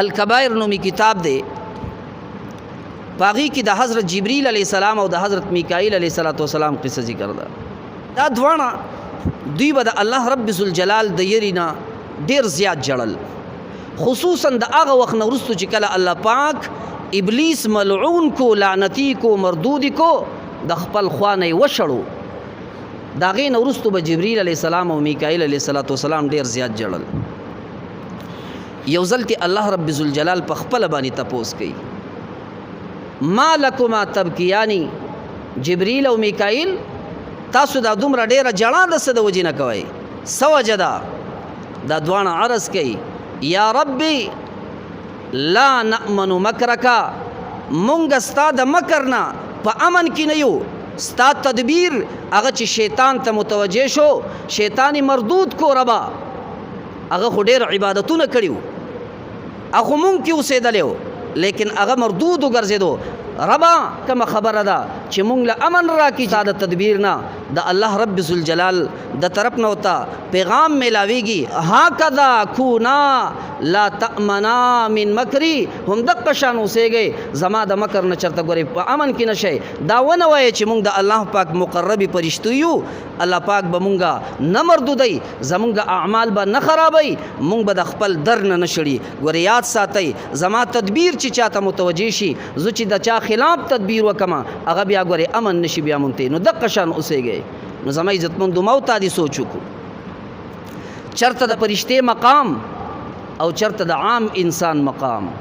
الکبائر نومی کتاب دے پاغی کی دا حضرت جبریل علیہ السلام او دا حضرت میکائیل علیہ السلام قصہ ذکر دا دوانا دوی با دا اللہ رب ذوالجلال دا یرینا دیر زیاد جڑل خصوصا دا آغا وقت نورستو چکل اللہ پاک ابلیس ملعون کو لعنتی کو مردودی کو دا خپل خوانی وشڑو دا غی نورستو با جبریل علیہ السلام او میکائیل علیہ السلام دیر زیاد جڑل یوزل تی اللہ رب ذوالجلال پا خپل بانی تپوس کئی ما لکما تبکیانی جبریل او میکائیل تاسو دا دومره ډیره جړا د څه د وجې نه کوئ څه وجه ده دا دواړه عرض کوي یا ربي لا نأمن مکرکا مونږ ستا د مکر نه په امن کې نه یو ستا تدبیر هغه چې شیطان ته متوجه شو شیطانی مردود کو ربا هغه خو ډېر عبادتونه کړي وو هغه مونږ کې اوسېدلی لیکن هغه مردود وګرځېدو ربا کما خبره ده چې مونږ له امن راکړي تا د تدبیر نه د الله رب ذوالجلال د طرف نه ورته پیغام میلاویږي هکذا کونا لا تأمنا من مکری هم دقه شان اوسېږئ زما د مکر نه چېرته ګورئ په امن کې نه شئ دا ونه وایئ چې مونږ د الله پاک مقربي فرشتو یو الله پاک به مونږه نه مردودئ زمونږ اعمال به نه خرابئ مونږ به د خپل در نه نه شړي ګورئ یاد ساتئ زما تدبیر چې چاته متوجه شي زه چې د چا خلاف تدبیر وکما هغه بیا ګورئ امن نشي بیا مونږ ته نو دقه شان اوسېږئ نو زما عزتمندو موت ته دې سوچ وکړو چرته د فرشتې مقام او چرته د عام انسان مقام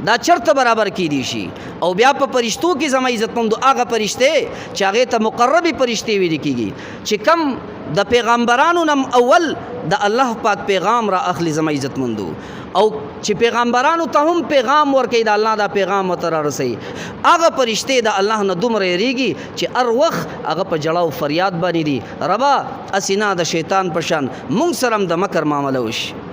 دا چرته برابر کی دی شي او بیا په فرشتو کې زما عزتمندو هغه فرشته چې هغه ته مقربي فرشته ویل کیږي چې کم د پیغمبرانو نم اول د الله پاک پیغام را اخلي زما عزتمندو او چې پیغمبرانو ته هم پیغام ورکړي د الله دا پیغام وتر رسي هغه فرشته د الله نه دومره یریږي چې هر وخت هغه په جړاو فریاد باندې دي ربا اسینا د شیطان پشان مونږ سره د مکر معامله وشي